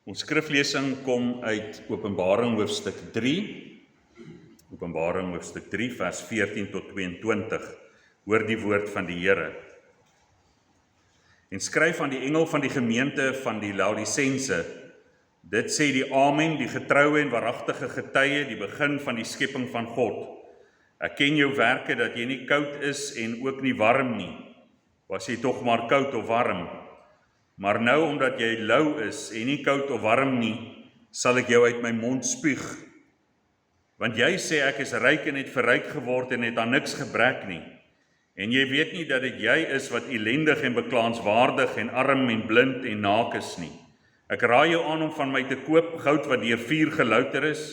Ons skriflesing kom uit Openbaring hoofstuk 3, Openbaring hoofstuk 3 vers 14 tot 22. Hoor die woord van die Here. En skryf aan die engel van die gemeente van die Laodisense: Dit sê die Amen, die getroue en waaragtige getuie, die begin van die skepping van God. Ek ken jou werke, dat jy nie koud is en ook nie warm nie. Was jy tog maar koud of warm? Maar nou, omdat jy lou is en nie koud of warm nie, sal ek jou uit my mond spuug. Want jy sê ek is ryk en het verryk geword en het aan niks gebrek nie. En jy weet nie dat dit jy is wat ellendig en beklaanswaardig en arm en blind en naak is nie. Ek raai jou aan om van my te koop goud wat deur vuur gelouter is,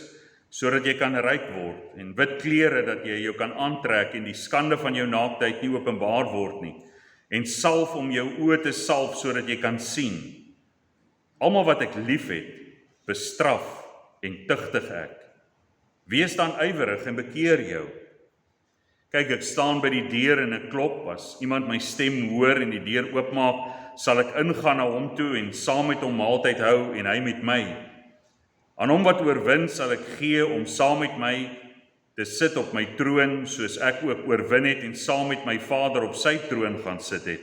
sodat jy kan ryk word, en wit klere dat jy jou kan aantrek en die skande van jou naaktheid nie openbaar word nie. En salf om jou oë te salf, sodat jy kan sien. Almal wat ek lief het, bestraf en tugtig ek. Wees dan ywerig en bekeer jou. Kyk, ek staan by die deur en ek klop. As iemand my stem hoor en die deur oopmaak, sal ek ingaan na hom toe en saam met hom maaltyd hou en hy met my. Aan hom wat oorwin sal ek gee om saam met my te sit op my troon, soos ek ook oorwin het en saam met my Vader op sy troon gaan sit het.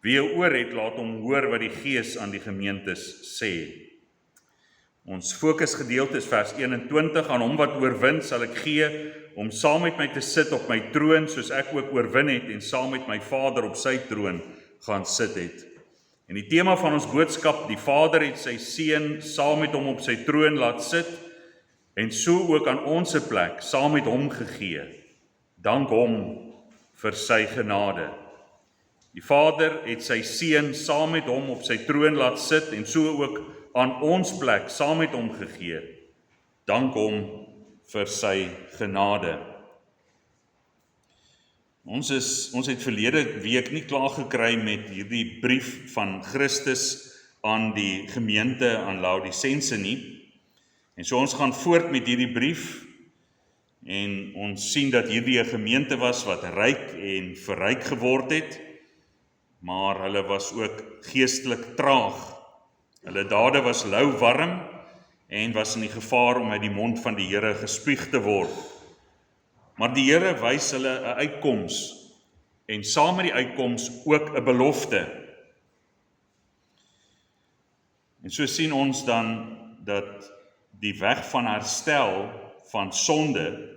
Wie 'n oor het, laat hom hoor wat die Gees aan die gemeentes sê. Ons fokusgedeelte is vers 21, aan hom wat oorwin sal ek gee om saam met my te sit op my troon, soos ek ook oorwin het en saam met my Vader op sy troon gaan sit het. En die tema van ons boodskap, die Vader het sy Seun saam met hom op sy troon laat sit, en so ook aan ons plek, saam met hom gegee. Dank hom vir sy genade. Die Vader het sy Seun saam met hom op sy troon laat sit, en so ook aan ons plek, saam met hom gegee. Dank hom vir sy genade. Ons het verlede week nie klaar gekry met hierdie brief van Christus aan die gemeente aan Laodisense nie. En so ons gaan voort met hierdie brief, en ons sien dat hierdie 'n gemeente was wat ryk en verryk geword het, maar hulle was ook geestelik traag. Hulle dade was lauwarm en was in die gevaar om uit die mond van die Here gespuug te word. Maar die Here wys hulle 'n uitkoms, en saam met die uitkoms ook 'n belofte. En so sien ons dan dat die weg van herstel van sonde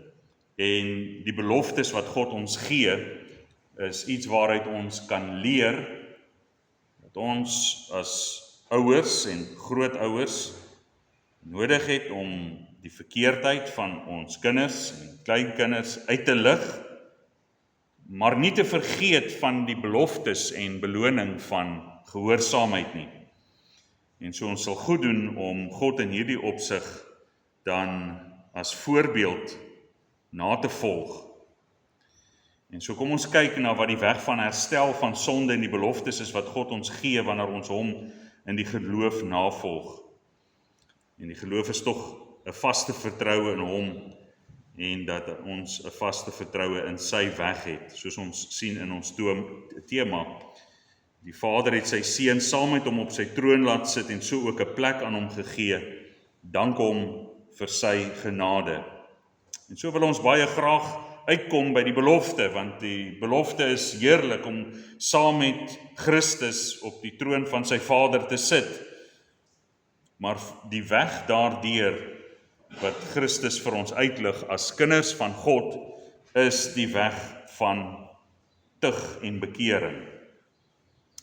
en die beloftes wat God ons gee, is iets waaruit ons kan leer, dat ons as ouers en grootouers nodig het om die verkeerdheid van ons kinders en kleinkinders uit te lig, maar nie te vergeet van die beloftes en beloning van gehoorsaamheid nie. En so ons sal goed doen om God in hierdie opsig dan as voorbeeld na te volg. En so kom ons kyk na wat die weg van herstel van sonde en die beloftes is wat God ons gee wanneer ons hom in die geloof navolg. En die geloof is tog 'n vaste vertroue in hom, en dat ons 'n vaste vertroue in sy weg het, soos ons sien in ons tema. Die Vader het sy Seun saam met hom op sy troon laat sit, en so ook 'n plek aan hom gegee. Dank hom vir sy genade. En so wil ons baie graag uitkom by die belofte, want die belofte is heerlik om saam met Christus op die troon van sy Vader te sit. Maar die weg daardeur wat Christus vir ons uitlig as kinders van God, is die weg van tug en bekering.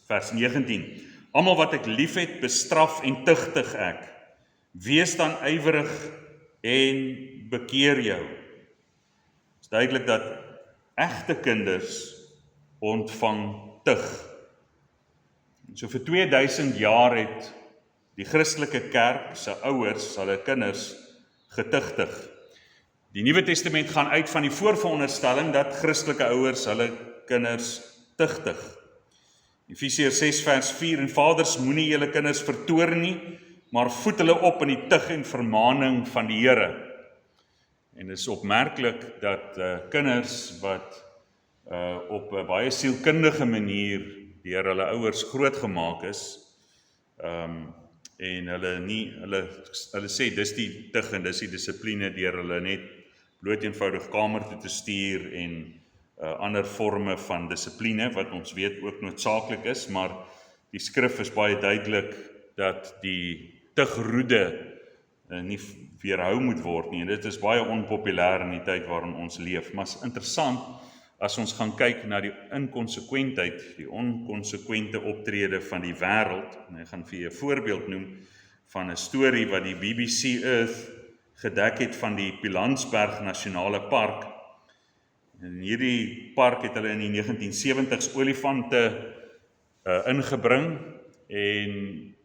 Vers 19. Almal wat ek lief het, bestraf en tugtig ek. Wees dan ywerig en bekeer jou. Het is duidelik dat egte kinders ontvang tug. So vir 2000 jaar het die Christelike kerk se ouers hulle kinders getugtig. Die Nuwe Testament gaan uit van die voorveronderstelling dat Christelike ouers hulle kinders tugtig. Efesiërs 6 vers 4, en vaders, moenie julle kinders vertoorn nie, maar voed hulle op in die tug en vermaning van die Here. En dit is opmerklik dat kinders wat op 'n baie sielkundige manier deur hulle ouers grootgemaak is, En hulle sê dis die tug en dis die dissipline deur hulle net bloot eenvoudig kamer toe te stuur en ander forme van dissipline wat ons weet ook noodsaaklik is, maar die skrif is baie duidelik dat die tugroede nie weerhou moet word nie, en dit is baie onpopulêr in die tyd waarin ons leef, maar is interessant as ons gaan kyk na die inkonsekwentheid, die onkonsekwente optrede van die wêreld, en ek gaan vir julle 'n voorbeeld noem van 'n storie wat die BBC Earth gedek het van die Pilansberg Nasionale Park. In hierdie park het hulle in die 1970s olifante ingebring, en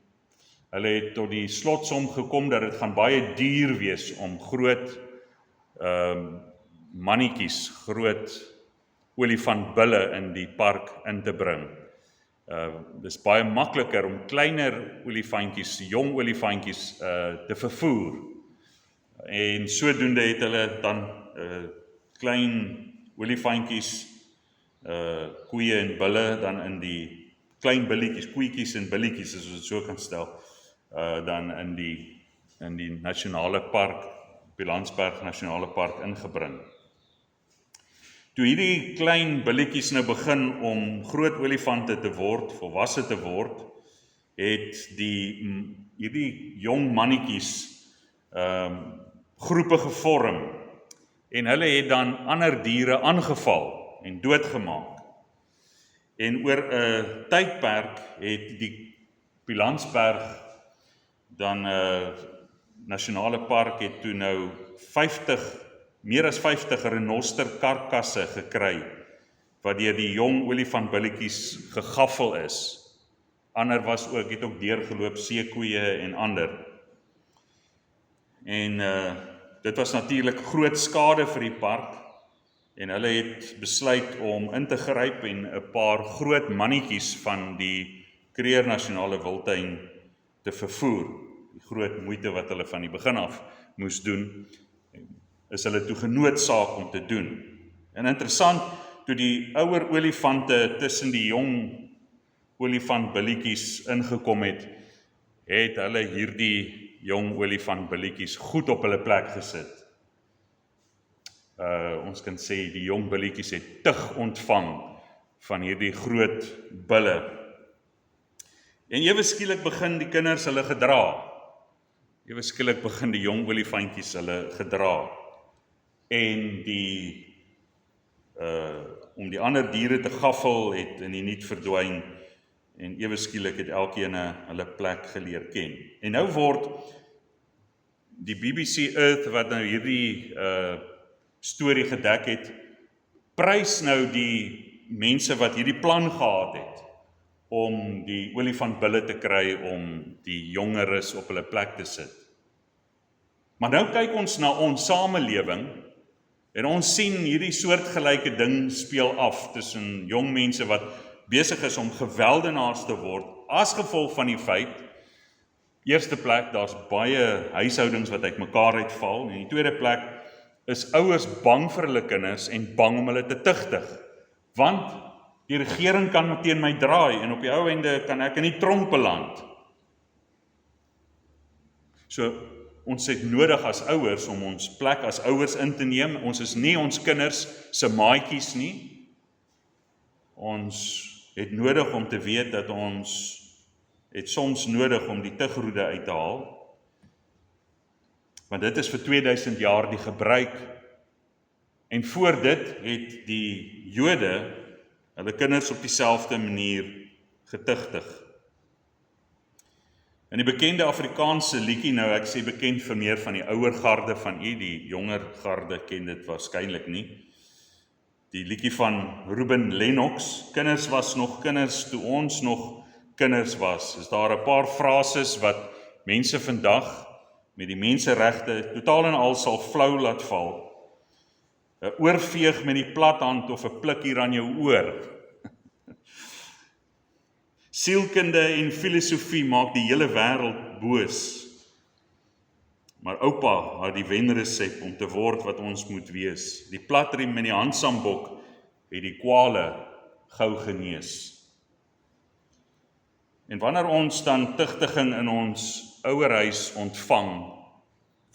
hulle het tot die slotsom gekom dat dit gaan baie duur wees om groot mannetjies, groot olifantbulle in die park in te bring. Dis baie makliker om kleiner olifantjies, jong olifantjies te vervoer. En sodoende het hulle dan klein olifantjies, koeie en bulle dan in die klein billetjies, koetjies en billetjies, as ons dit so kan stel, dan in die nasionale park, Pilansberg Nasionale Park ingebring. Toe hierdie klein billetjies nou begin om groot olifante te word, volwasse te word, het hierdie jong mannetjies groepe gevorm, en hulle het dan ander diere aangeval en doodgemaak. En oor 'n tydperk het die Pilansberg dan nasionale park het toe nou meer as 50 renosterkarkasse gekry, wat deur die jong olifantbilletjies gegaffel is. Ander het ook deurgeloop, seekoeie en ander. En dit was natuurlik groot skade vir die park, en hulle het besluit om in te gryp en 'n paar groot mannetjies van die Kruger Nasionale Wildtuin te vervoer. Die groot moeite wat hulle van die begin af moes doen, is hulle toe genoodsaak om te doen. En interessant, toe die ouer olifante tussen die jong olifantbilletjies ingekom het hulle hierdie jong olifantbilletjies goed op hulle plek gesit. Ons kan sê die jong billetjies het tug ontvang van hierdie groot bulle. En ewe skielik begin die kinders hulle gedra. Ewe skielik begin die jong olifantjies hulle gedra. En om die ander diere te gaffel het in die niet verdwyn, en ewe skielik het elkeen hulle plek geleer ken. En nou word die BBC Earth wat nou hierdie storie gedek het, prys nou die mense wat hierdie plan gehad het om die olifantbulle te kry om die jongeres op hulle plek te sit. Maar nou kyk ons na ons samelewing en ons sien hierdie soortgelyke ding speel af tussen jong mense wat besig is om geweldenaars te word as gevolg van die feit, eerste plek, daar's baie huishoudings wat uitmekaar uitval, en die tweede plek is ouers bang vir hulle kinders en bang om hulle te tugtig, want die regering kan teen my draai en op die ou ende kan ek in die tronk beland. So, ons het nodig as ouers om ons plek as ouers in te neem. Ons is nie ons kinders se maatjies nie. Ons het nodig om te weet dat ons het soms nodig om die tugroede uit te haal, want dit is vir 2000 jaar die gebruik, en voor dit het die Jode hulle kinders op dieselfde manier getugtig. In die bekende Afrikaanse liedjie, nou ek sê bekend vir meer van die ouer garde van u, die jonger garde ken dit waarskynlik nie, die liedjie van Ruben Lennox, kinders was nog kinders toe ons nog kinders was, is daar 'n paar frases wat mense vandag met die menseregte totaal en al sal flou laat val. 'n Oorveeg met die plat hand of 'n pluk hier aan jou oor. Sielkunde en filosofie maak die hele wêreld boos. Maar oupa het die wenresep om te word wat ons moet wees. Die platriem en die handsambok het die kwale gou genees. En wanneer ons dan tugtiging in ons ouerhuis ontvang,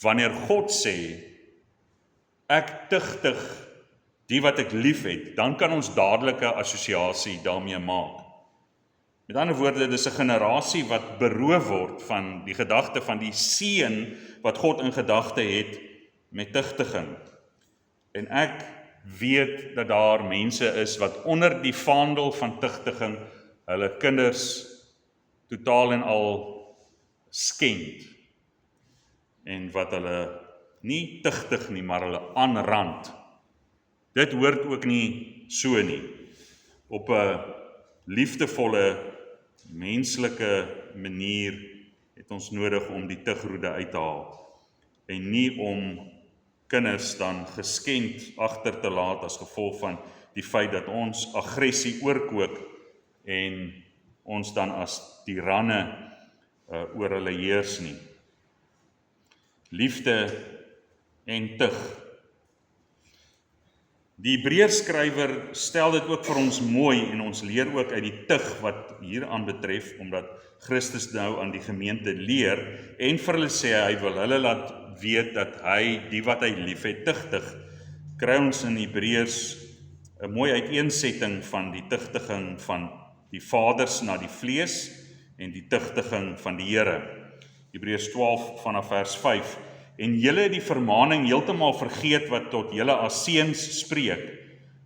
wanneer God sê, ek tugtig die wat ek lief het, dan kan ons dadelike assosiasie daarmee maak. Met ander woorde, dis 'n generasie wat beroof word van die gedagte van die seën wat God in gedagte het met tugtiging. En ek weet dat daar mense is wat onder die vaandel van tugtiging hulle kinders totaal en al skend. En wat hulle nie tugtig nie, maar hulle aanrand. Dit hoort ook nie so nie. Op 'n liefdevolle, menslike manier het ons nodig om die tugroede uit te haal. En nie om kinders dan geskend agter te laat as gevolg van die feit dat ons aggressie oorkook en ons dan as tiranne oor hulle heers nie. Liefde en tug. Die Hebreërskrywer stel dit ook vir ons mooi en ons leer ook uit die tug wat hieraan betref, omdat Christus nou aan die gemeente leer en vir hulle sê hy wil hulle laat weet dat hy, die wat hy liefhet, tugtig. Kry ons in Hebreërs 'n mooi uiteensetting van die tugtiging van die vaders na die vlees en die tugtiging van die Here. Hebreërs 12 vanaf vers 5. En julle het die vermaning heeltemal vergeet wat tot julle as seuns spreek.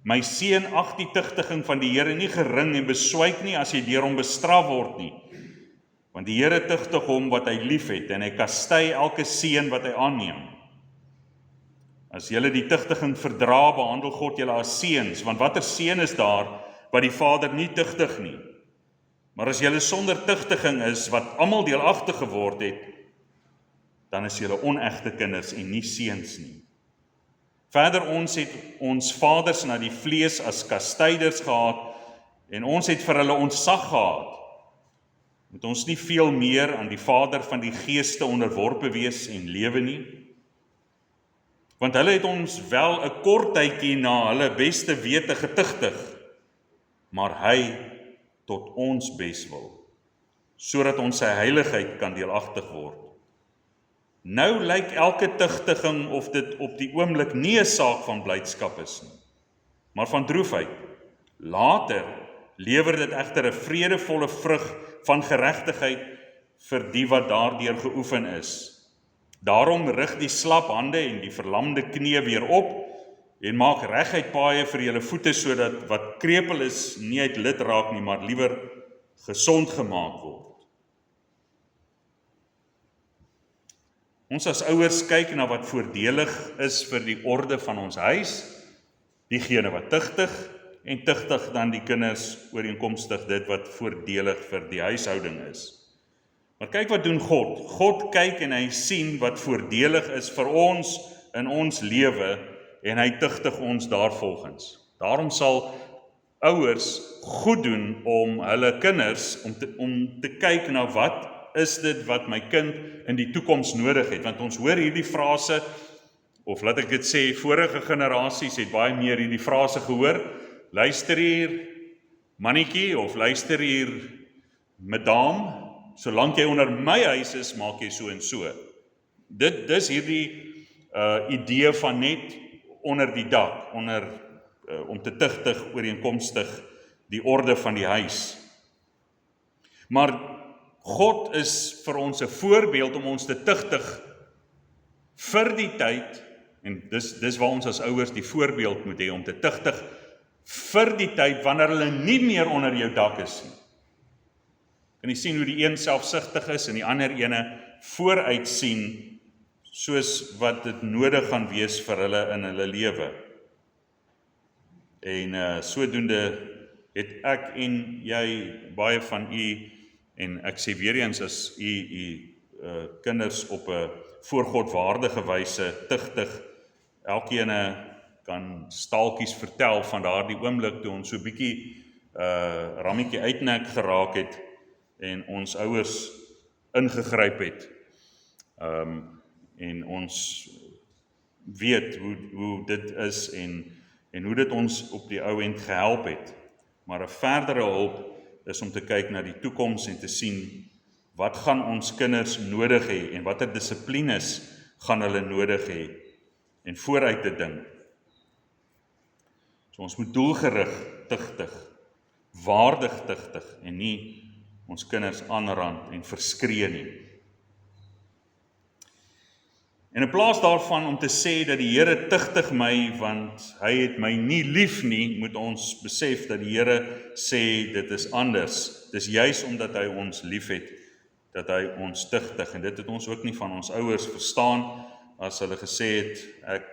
My seun, ag die tugtiging van die Here nie gering en beswyk nie as jy deur hom bestraf word nie. Want die Here tugtig hom wat hy liefhet en hy kastei elke seun wat hy aanneem. As julle die tugtiging verdra, behandel God julle as seuns, want watter seun is daar wat die Vader nie tugtig nie? Maar as julle sonder tugtiging is, wat almal deelagtig geword het, dan is julle onegte kinders en nie seuns nie. Verder, ons het ons vaders na die vlees as kastyders gehad en ons het vir hulle ontsag gehad. Moet ons nie veel meer aan die Vader van die geeste onderworpe wees en lewe nie? Want hulle het ons wel 'n kort tydjie na hulle beste wete getugtig, maar hy tot ons beswil, sodat ons sy heiligheid kan deelagtig word. Nou lyk elke tugtiging of dit op die oomblik nie 'n saak van blydskap is nie, maar van droefheid. Later lewer dit egter 'n vredevolle vrug van geregtigheid vir die wat daardeur geoefen is. Daarom rig die slap hande en die verlamde knie weer op en maak reguit paaie vir julle voete sodat wat krepeel is nie uit lid raak nie, maar liewer gesond gemaak word. Ons as ouers kyk na wat voordelig is vir die orde van ons huis, diegene wat tugtig, en tugtig dan die kinders ooreenkomstig dit wat voordelig vir die huishouding is. Maar kyk wat doen God. God kyk en hy sien wat voordelig is vir ons in ons lewe en hy tugtig ons daarvolgens. Daarom sal ouers goed doen om hulle kinders om te kyk na wat is dit wat my kind in die toekoms nodig het, want ons hoor hierdie frase, of laat ek dit sê, vorige generasies het baie meer hierdie frase gehoor, luister hier mannetjie, of luister hier madam, solank jy onder my huis is, maak jy so en so. Dis hierdie idee van net onder die dak, om te tugtig ooreenkomstig die orde van die huis. Maar God is vir ons 'n voorbeeld om ons te tugtig vir die tyd, en dis waar ons as ouers die voorbeeld moet hê, om te tugtig vir die tyd wanneer hulle nie meer onder jou dak is nie. Kan jy sien hoe die een selfsugtig is en die ander ene vooruit sien soos wat dit nodig gaan wees vir hulle in hulle lewe. En sodoende het ek en jy, baie van u, en ek sê weer eens, as u kinders op 'n voor God waardige wyse tugtig, elkeen kan staaltjies vertel van daardie oomblik toe ons so bietjie rammetjie uitnek geraak het en ons ouers ingegryp het. En ons weet hoe dit is en hoe dit ons op die ou end gehelp het. Maar 'n verdere hulp is om te kyk na die toekoms en te sien wat gaan ons kinders nodig hê en watter dissiplines gaan hulle nodig hê en vooruit te dink. So ons moet doelgerig tugtig, waardig tugtig en nie ons kinders aanrand en verskree nie. En in plaas daarvan om te sê dat die Here tugtig my want hy het my nie lief nie, moet ons besef dat die Here sê dit is anders. Dis juis omdat hy ons lief het, dat hy ons tugtig. En dit het ons ook nie van ons ouers verstaan, as hulle gesê het, ek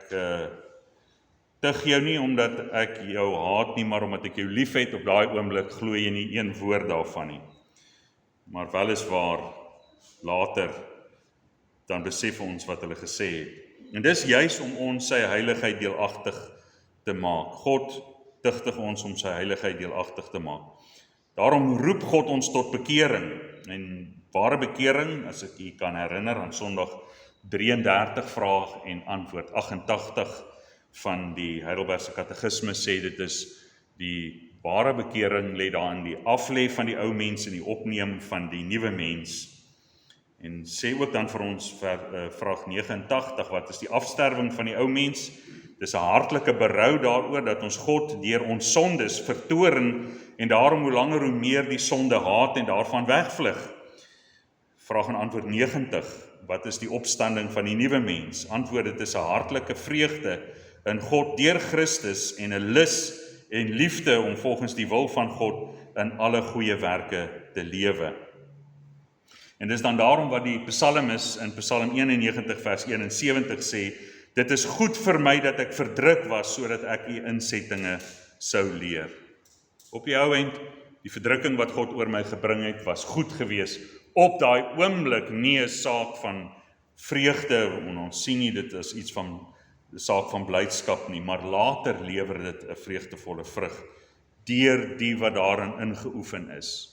tug jou nie omdat ek jou haat nie, maar omdat ek jou lief het, op daai oomblik glo jy nie een woord daarvan nie. Maar weliswaar later dan besef ons wat hulle gesê het. En dis juis om ons sy heiligheid deelagtig te maak. God tugtig ons om sy heiligheid deelagtig te maak. Daarom roep God ons tot bekering. En ware bekering, as ek u kan herinner aan Sondag 33 vraag en antwoord 88 van die Heidelbergse Katekismes sê dit is die ware bekering lê daar in die aflê van die ou mens en die opneem van die nuwe mens. En sê ook dan vir ons vraag 89, wat is die afsterwing van die ou mens? Dis 'n hartlike berou daaroor dat ons God deur ons sondes vertoorn en daarom hoe langer hoe meer die sonde haat en daarvan wegvlug. Vraag en antwoord 90, wat is die opstanding van die nuwe mens? Antwoord, dit is 'n hartlike vreugde in God deur Christus en 'n lus en liefde om volgens die wil van God in alle goeie werke te lewe. En dis dan daarom wat die psalmis in Psalm 91 vers 71 sê, dit is goed vir my dat ek verdruk was, sodat ek u insettinge sou leer. Op die ou end, die verdrukking wat God oor my gebring het, was goed gewees. Op daai oomblik nie 'n saak van vreugde, en ons sien nie dit is iets van 'n saak van blydskap nie, maar later lewer dit 'n vreugdevolle vrug, deur die wat daarin ingeoefen is.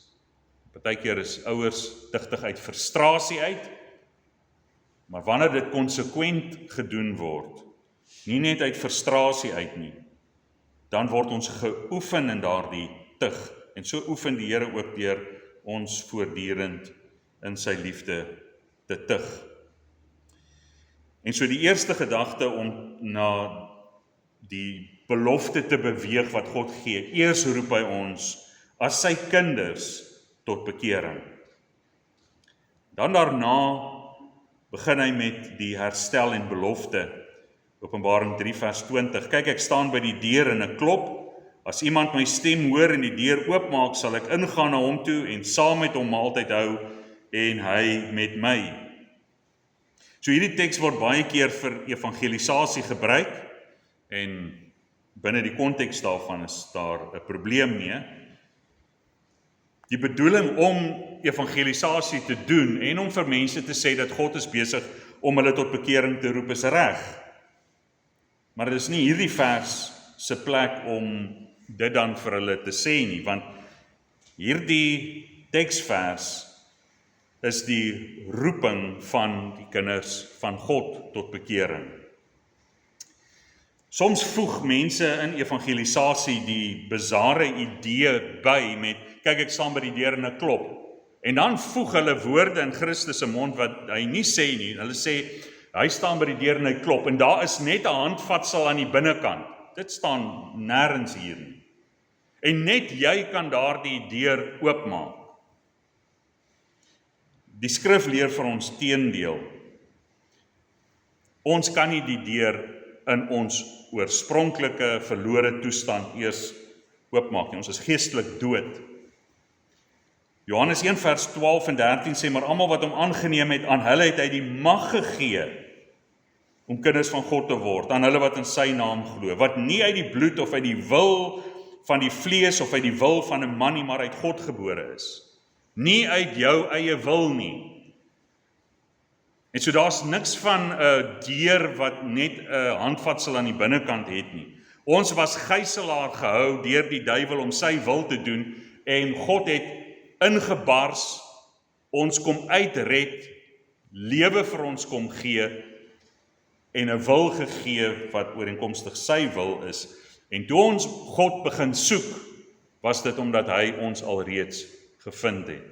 Partykeer is ouers tugtig uit frustrasie uit, maar wanneer dit konsekwent gedoen word, nie net uit frustrasie uit nie, dan word ons geoefen in daardie tug, en so oefen die Here ook deur ons voortdurend in sy liefde te tug. En so die eerste gedagte om na die belofte te beweeg wat God gee, eers roep hy ons as sy kinders tot bekering. Dan daarna begin hy met die herstel en belofte. Openbaring 3 vers 20. Kyk, ek staan by die deur en ek klop. As iemand my stem hoor en die deur oopmaak, sal ek ingaan na hom toe en saam met hom maaltyd hou en hy met my. So hierdie teks word baie keer vir evangelisasie gebruik en binne die konteks daarvan is daar 'n probleem mee. Die bedoeling om evangelisasie te doen en om vir mense te sê dat God is besig om hulle tot bekering te roep is reg. Maar dit is nie hierdie vers se plek om dit dan vir hulle te sê nie, want hierdie teksvers is die roeping van die kinders van God tot bekering. Soms voeg mense in evangelisasie die bizarre idee by met, kyk, ek staan by die deur en ek klop. En dan voeg hulle woorde in Christus se mond wat hy nie sê nie. Hulle sê, hy staan by die deur en hy klop, en daar is net 'n handvatsel aan die binnekant. Dit staan nêrens hier nie. En net jy kan daardie deur oopmaak. Die skrif leer vir ons teendeel. Ons kan nie die deur in ons oorspronklike verlore toestand eers oopmaak nie. Ons is geestelik dood. Johannes 1 vers 12 en 13 sê, maar almal wat hom aangeneem het, aan hulle het hy die mag gegee om kinders van God te word, aan hulle wat in sy naam glo, wat nie uit die bloed of uit die wil van die vlees of uit die wil van 'n man nie, maar uit God gebore is. Nie uit jou eie wil nie. En so daar's niks van 'n deur wat net 'n handvatsel aan die binnekant het nie. Ons was gijslaar gehou deur die duiwel om sy wil te doen, en God het ingebars, ons kom uitred, lewe vir ons kom gee, en 'n wil gegee wat ooreenkomstig sy wil is. En toe ons God begin soek, was dit omdat hy ons alreeds gevind het.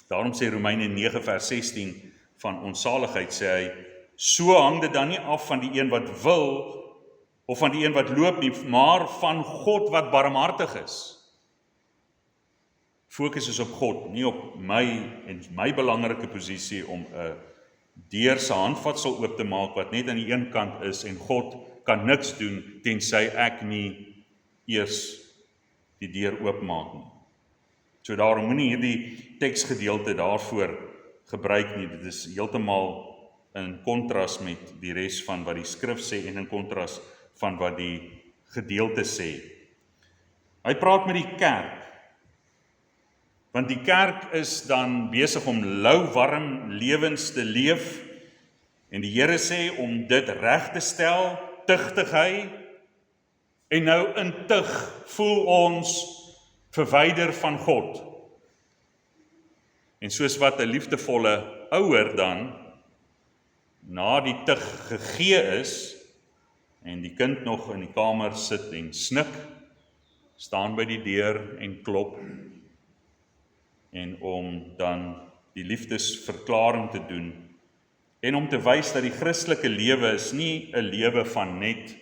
Daarom sê Romeine 9 vers 16 van ons saligheid, sê hy, so hang dit dan nie af van die een wat wil, of van die een wat loop nie, maar van God wat barmhartig is. Fokus is op God, nie op my en my belangrike posisie om 'n deur se handvatsel oop te maak wat net aan die een kant is en God kan niks doen tensy ek nie eers die deur oopmaak nie. So daarom moenie hierdie teksgedeelte daarvoor gebruik nie. Dit is heeltemal in kontras met die res van wat die skrif sê en in kontras van wat die gedeelte sê. Hy praat met die kerk, want die kerk is dan besig om lauwarm lewens te leef en die Here sê om dit reg te stel, tugtig hy, en nou in tug voel ons verwyder van God. En soos wat 'n liefdevolle ouer dan na die tug gegee is en die kind nog in die kamer sit en snik, staan by die deur en klop, en om dan die liefdesverklaring te doen en om te wys dat die Christelike lewe is nie 'n lewe van net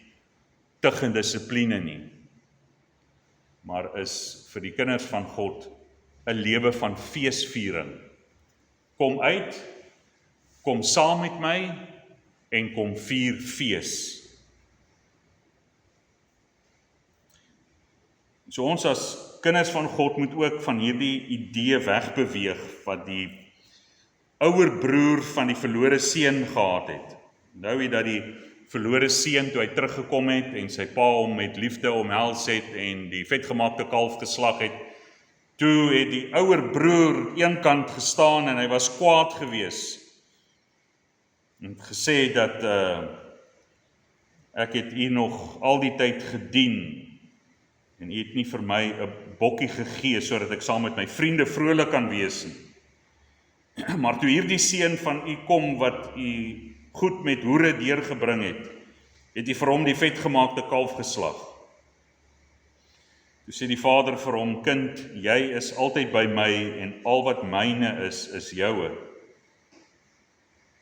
tug en dissipline nie, maar is vir die kinders van God 'n lewe van feesviering. Kom uit, kom saam met my en kom vier fees. So ons as kinders van God moet ook van hierdie idee wegbeweeg wat die ouer broer van die verlore seun gehad het. Nou weet dat die verlore seun toe hy teruggekom het en sy pa hom met liefde omhels het en die vetgemaakte kalf geslag het, toe het die ouer broer eenkant gestaan en hy was kwaad gewees en gesê dat ek het u nog al die tyd gedien en u het nie vir my 'n bokkie gegee sodat ek saam met my vriende vrolik kan wees nie. Maar toe hierdie seun van u kom wat u goed met hoere deurgebring het u vir hom die vetgemaakte kalf geslag. Toe sê die vader vir hom, kind, jy is altyd by my en al wat myne is joue.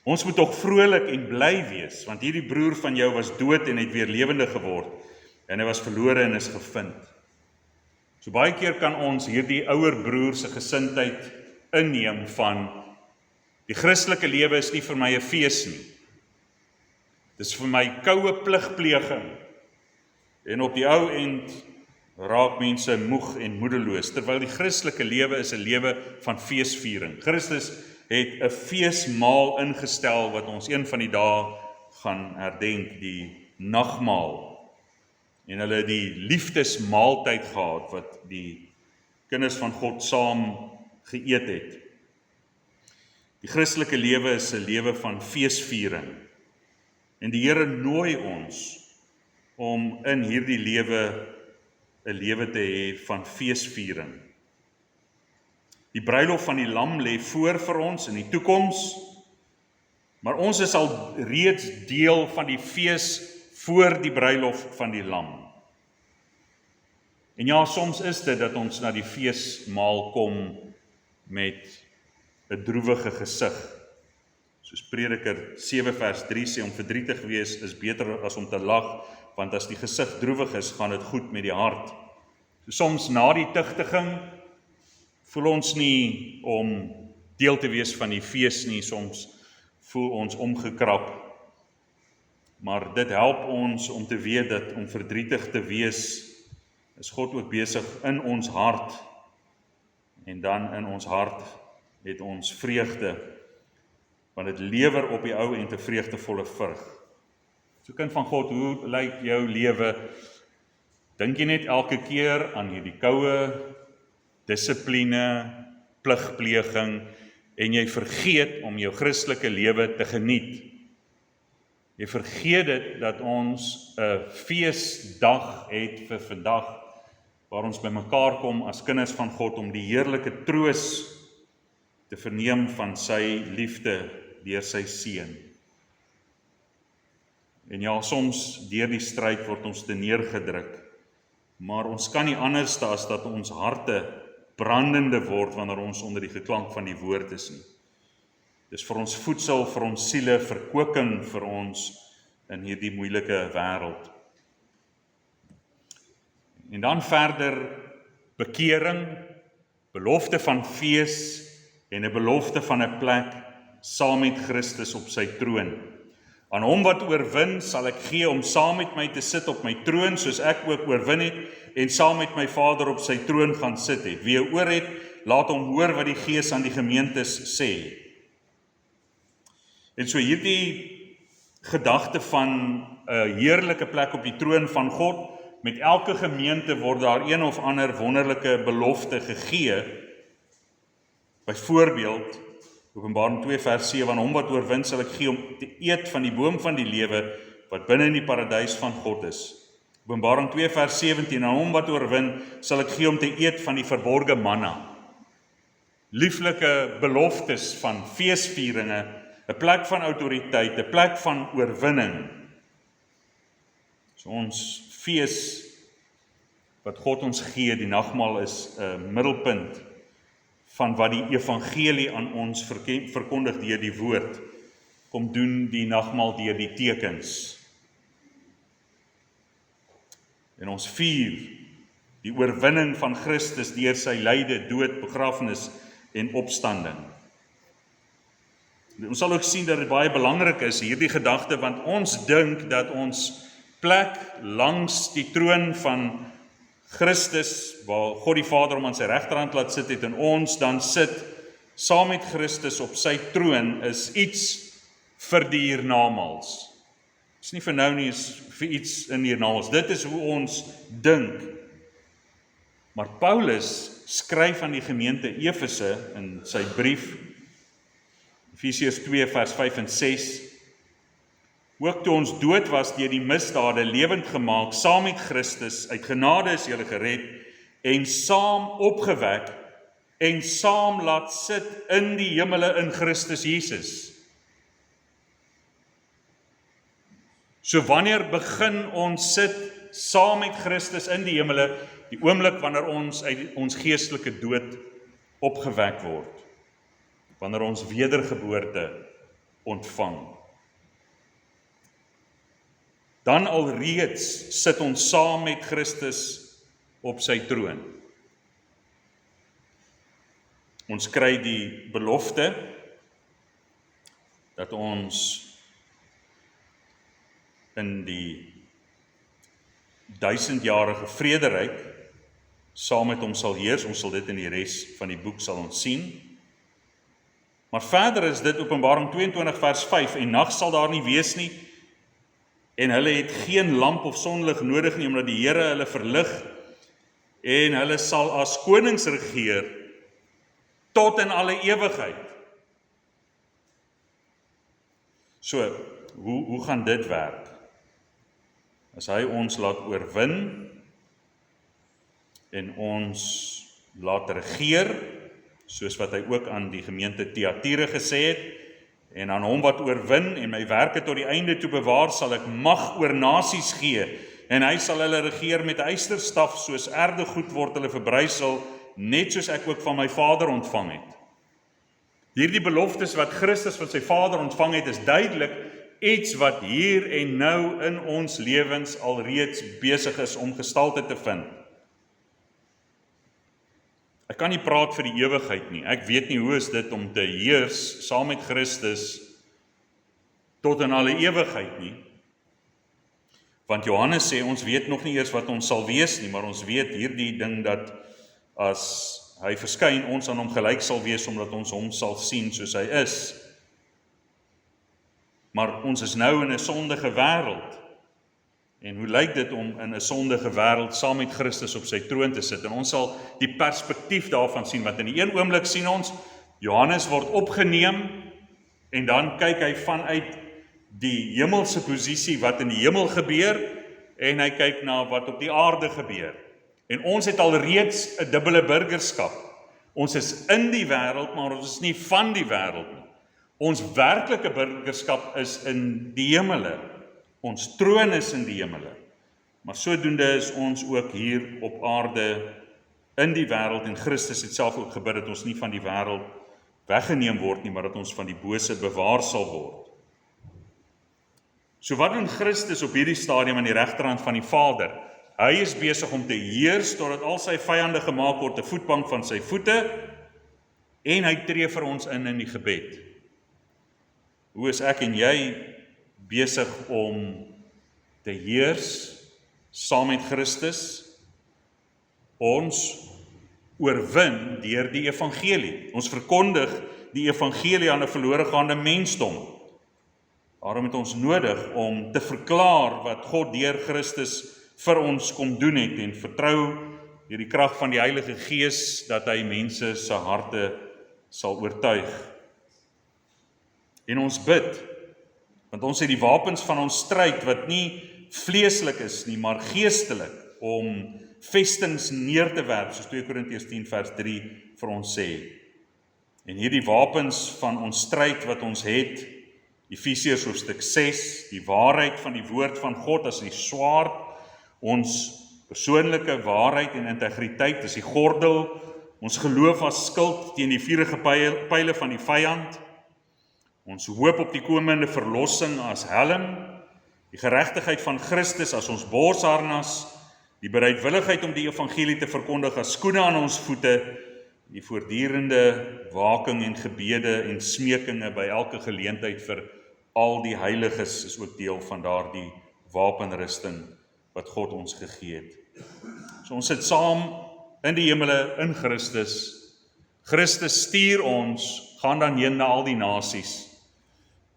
Ons moet tog vrolik en bly wees, want hierdie broer van jou was dood en het weer lewendig geword, en hy was verlore en is gevind. So baie keer kan ons hierdie ouer broer se gesindheid inneem van, die Christelike lewe is nie vir my 'n fees nie. Dis vir my koue pligpleging. En op die ou end raak mense moeg en moedeloos, terwyl die Christelike lewe is 'n lewe van feesviering. Christus het 'n feesmaal ingestel wat ons een van die dae gaan herdenk, die nagmaal. En hulle het die liefdesmaaltyd gehad wat die kinders van God saam geëet het. Die Christelike lewe is 'n lewe van feesviering. En die Here nooi ons om in hierdie lewe 'n lewe te hê van feesviering. Die bruilof van die lam lê voor vir ons in die toekoms, maar ons is al reeds deel van die fees voor die bruilof van die lam. En ja, soms is dit dat ons na die feesmaal kom met 'n droewige gesig. Soos Prediker 7 vers 3 sê, om verdrietig wees is beter as om te lag, want as die gesig droewig is, gaan dit goed met die hart. So soms na die tugtiging voel ons nie om deel te wees van die fees nie, soms voel ons omgekrap. Maar dit help ons om te weet dat om verdrietig te wees, is God ook besig in ons hart, en dan in ons hart het ons vreugde, want dit lewer op die ou en 'n vreugdevolle vrug. So kind van God, hoe lyk jou lewe? Dink jy net elke keer aan hierdie koue dissipline, pligpleging, en jy vergeet om jou Christelike lewe te geniet? Jy vergeet dit dat ons 'n feesdag het vir vandag, waar ons bymekaar kom as kinders van God om die heerlike troos te verneem van sy liefde deur sy seun. En ja, soms deur die stryd word ons te neergedruk, maar ons kan nie anders as dat ons harte brandende word wanneer ons onder die geklank van die woord is nie. Dis vir ons voedsel, vir ons siele, verkoeking vir ons in hierdie moeilike wêreld. En dan verder bekering, belofte van fees en 'n belofte van 'n plek saam met Christus op sy troon. Aan hom wat oorwin sal ek gee om saam met my te sit op my troon, soos ek ook oorwin het en saam met my Vader op sy troon gaan sit het. Wie 'n oor het, laat hom hoor wat die Gees aan die gemeentes sê. En so hierdie gedagte van 'n heerlike plek op die troon van God, met elke gemeente word daar een of ander wonderlike belofte gegee. Byvoorbeeld, Openbaring 2 vers 7, aan hom wat oorwin sal ek gee om te eet van die boom van die lewe, wat binne in die paradys van God is. Openbaring 2 vers 17, aan hom wat oorwin sal ek gee om te eet van die verborgde manna. Lieflike beloftes van feesvieringe, 'n plek van autoriteit, 'n plek van oorwinning. So ons fees wat God ons gee, die nagmaal, is 'n middelpunt van wat die evangelie aan ons verkondig deur die woord. Kom doen die nagmaal deur die tekens. En ons vier die oorwinning van Christus deur sy lyde, dood, begrafnis en opstanding. Ons sal ook sien dat dit baie belangrik is, hierdie gedagte, want ons dink dat ons plek langs die troon van Christus, waar God die Vader hom aan sy regterhand laat sit het, en ons dan sit saam met Christus op sy troon, is iets vir die hiernamaals. Dit is nie vir nou nie, is vir iets in hiernamaals. Dit is hoe ons dink. Maar Paulus skryf aan die gemeente Efese in sy brief, Efesiërs 2 vers 5 en 6, ook toe ons dood was deur die misdade lewend gemaak, saam met Christus, uit genade is julle gered, en saam opgewek, en saam laat sit in die hemele in Christus Jesus. So wanneer begin ons sit saam met Christus in die hemele, die oomblik wanneer ons uit ons geestelike dood opgewek word, wanneer ons wedergeboorte ontvang. Dan alreeds sit ons saam met Christus op sy troon. Ons kry die belofte dat ons in die 1000-jarige vrederyk saam met hom sal heers. Ons sal dit in die res van die boek sal ons sien. Maar verder is dit Openbaring 22 vers 5, en nag sal daar nie wees nie, en hulle het geen lamp of sonlig nodig nie, omdat die Here hulle verlig, en hulle sal as konings regeer tot in alle ewigheid. So, hoe gaan dit werk? As hy ons laat oorwin en ons laat regeer, soos wat hy ook aan die gemeente Thyatira gesê het, en aan hom wat oorwin en my werke tot die einde toe bewaar, sal ek mag oor nasies gee, en hy sal hulle regeer met 'n ysterstaf, soos erdegoed word hulle verbrysel, net soos ek ook van my Vader ontvang het. Hierdie beloftes wat Christus van sy Vader ontvang het, is duidelik iets wat hier en nou in ons lewens alreeds besig is om gestalte te vind. Ek kan nie praat vir die ewigheid nie. Ek weet nie hoe is dit om te heers saam met Christus tot in alle ewigheid nie. Want Johannes sê, ons weet nog nie eers wat ons sal wees nie, maar ons weet hierdie ding dat as hy verskyn, ons aan hom gelyk sal wees, omdat ons hom sal sien soos hy is. Maar ons is nou in 'n sondige wêreld. En hoe lyk dit om in 'n sondige wêreld saam met Christus op sy troon te sit? En ons sal die perspektief daarvan sien, want in die een oomblik sien ons, Johannes word opgeneem, en dan kyk hy vanuit die hemelse posisie wat in die hemel gebeur, en hy kyk na wat op die aarde gebeur. En ons het alreeds 'n dubbele burgerskap. Ons is in die wêreld, maar ons is nie van die wêreld nie. Ons werklike burgerskap is in die hemele. Ons troon is in die hemele. Maar sodoende is ons ook hier op aarde in die wêreld, en Christus het self ook gebid dat ons nie van die wêreld weggeneem word nie, maar dat ons van die bose bewaar sal word. So wat doen Christus op hierdie stadium aan die regterhand van die Vader? Hy is besig om te heers totdat al sy vyande gemaak word 'n voetbank van sy voete, en hy tree vir ons in die gebed. Hoe is ek en jy besig om te heers saam met Christus? Ons oorwin deur die evangelie. Ons verkondig die evangelie aan 'n verlore gaande mensdom. Daarom het ons nodig om te verklaar wat God deur Christus vir ons kom doen het, en vertrou deur die krag van die Heilige Gees dat hy mense se harte sal oortuig. En ons bid, want ons het die wapens van ons stryd wat nie vleeslik is nie, maar geestelik, om vestings neer te werp, soos 2 Korintiërs 10 vers 3 vir ons sê. En hierdie wapens van ons stryd wat ons het, Efesiërs hoofstuk 6, die waarheid van die woord van God as die swaard, ons persoonlike waarheid en integriteit is die gordel, ons geloof as skild teen die vuurige pyle van die vyand, ons hoop op die komende verlossing as helm, die geregtigheid van Christus as ons borsharnas, die bereidwilligheid om die evangelie te verkondig as skoene aan ons voete, die voortdurende waking en gebede en smekinge by elke geleentheid vir al die heiliges is ook deel van daardie wapenrusting wat God ons gegee het. So ons sit saam in die hemele in Christus. Christus stuur ons, gaan dan heen na al die nasies,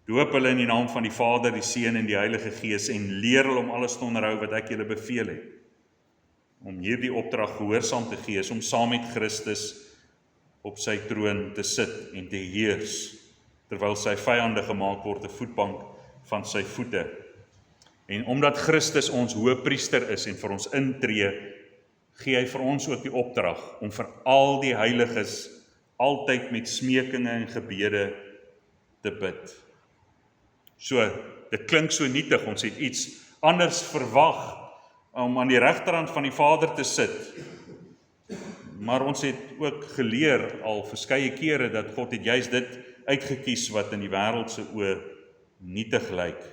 doop hulle in die naam van die Vader, die Seun en die Heilige Gees, en leer hulle om alles te onderhou wat ek julle beveel het. Om hierdie opdrag gehoorsaam te gee, is om saam met Christus op sy troon te sit en te heers, terwyl sy vyande gemaak word 'n voetbank van sy voete. En omdat Christus ons hoëpriester is en vir ons intree, gee hy vir ons ook die opdrag om vir al die heiliges altyd met smekinge en gebede te bid. So, dit klink so nietig, ons het iets anders verwag om aan die regterhand van die Vader te sit. Maar ons het ook geleer al verskeie kere dat God het juist dit uitgekies wat in die wêreld se oë nietig lyk.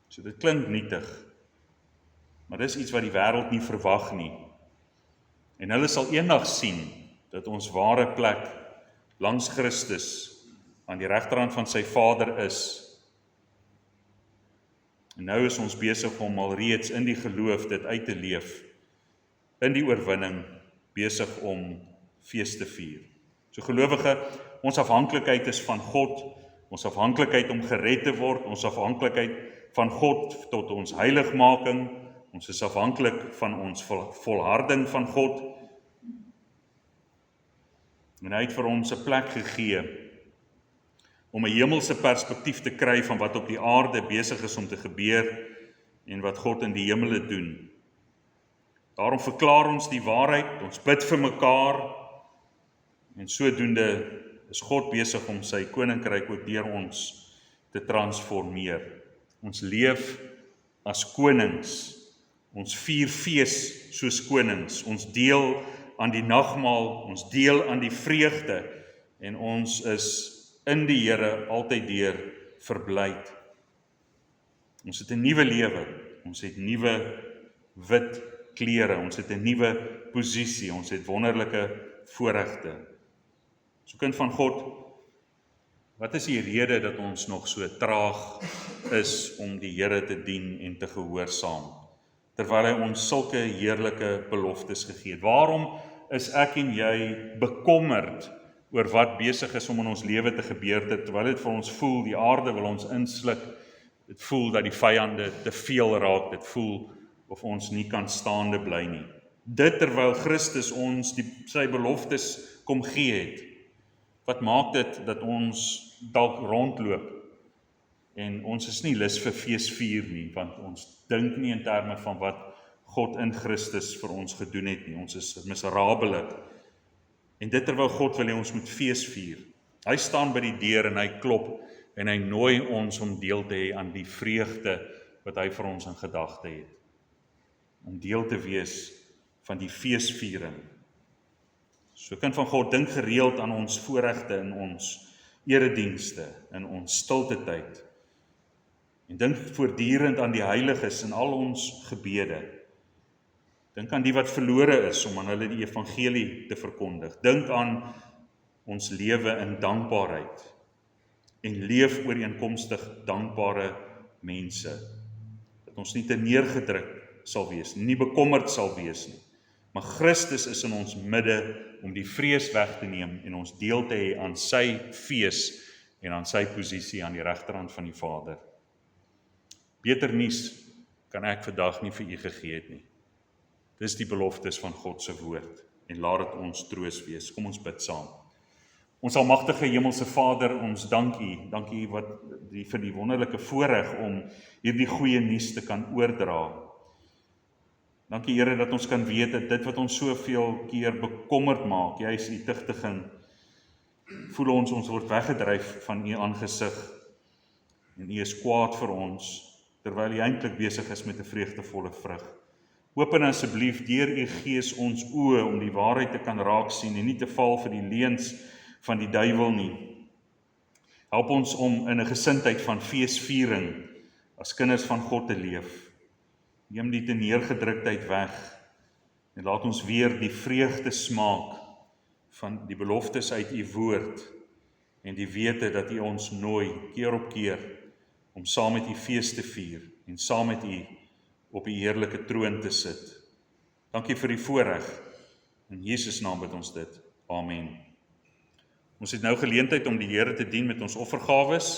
So dit klink nietig, maar dis iets wat die wêreld nie verwag nie. En hulle sal eendag sien dat ons ware plek langs Christus aan die regterhand van sy Vader is. En nou is ons besig om alreeds in die geloof dit uit te leef, in die oorwinning, besig om fees te vier. So gelowige, ons afhanklikheid is van God, ons afhanklikheid om gered te word, ons afhanklikheid van God tot ons heiligmaking, ons is afhanklik van ons volharding van God, en hy het vir ons 'n plek gegee om 'n hemelse perspektief te kry van wat op die aarde besig is om te gebeur en wat God in die hemele doen. Daarom verklaar ons die waarheid, ons bid vir mekaar, en sodoende is God besig om sy koninkryk ook deur ons te transformeer. Ons leef as konings, ons vier fees soos konings, ons deel aan die nagmaal, ons deel aan die vreugde, en ons is in die Here altyd deur verblyd. Ons het 'n nuwe lewe, ons het nuwe wit klere, ons het 'n nuwe posisie, ons het wonderlike voorregte. So kind van God, wat is die rede dat ons nog so traag is om die Here te dien en te gehoorsaam, terwyl hy ons sulke heerlike beloftes gegee het? Waarom is ek en jy bekommerd oor wat besig is om in ons lewe te gebeur, terwyl dit vir ons voel, die aarde wil ons insluk, dit voel dat die vyande te veel raak, dit voel of ons nie kan staande bly nie. Dit terwyl Christus ons sy beloftes kom gee het. Wat maak dit dat ons dalk rondloop en ons is nie lus vir feesvier nie, want ons dink nie in terme van wat God in Christus vir ons gedoen het nie. Ons is miserabele. En dit terwyl God wil hê ons moet feesvier. Hy staan by die deur en hy klop en hy nooi ons om deel te hê aan die vreugde wat hy vir ons in gedagte het. om deel te wees van die feesviering. So kind van God, dink gereeld aan ons voorregte in ons eredienste, in ons stilte tyd. En dink voortdurend aan die heiliges in al ons gebede. Dink aan die wat verlore is om aan hulle die evangelie te verkondig. Dink aan ons lewe in dankbaarheid en leef ooreenkomstig dankbare mense. Dat ons nie te neergedruk sal wees, nie bekommerd sal wees nie. Maar Christus is in ons midde om die vrees weg te neem en ons deel te hê aan sy fees en aan sy posisie aan die regterhand van die Vader. Beter nuus kan ek vandag nie vir u gegee het nie. Dis die beloftes van God se woord en laat dit ons troos wees. Kom ons bid saam. Ons almagtige hemelse Vader, ons dank u vir die wonderlike voorreg om hierdie goeie nuus te kan oordra. Dankie Here dat ons kan weet dat dit wat ons soveel keer bekommerd maak, juis u tugtiging, voel ons word weggedryf van u aangesig en u is kwaad vir ons, terwyl u eintlik besig is met 'n vreugdevolle vrug. Open asseblief deur u Gees ons oë om die waarheid te kan raak sien en nie te val vir die leuns van die duiwel nie. Help ons om in 'n gesindheid van feesviering as kinders van God te leef. Neem die neergedruktheid weg en laat ons weer die vreugde smaak van die beloftes uit u woord en die wete dat u ons nooi keer op keer om saam met u fees te vier en saam met u op die heerlike troon te sit. Dankie vir die voorreg. In Jesus naam bid ons dit. Amen. Ons het nou geleentheid om die Here te dien met ons offergawes.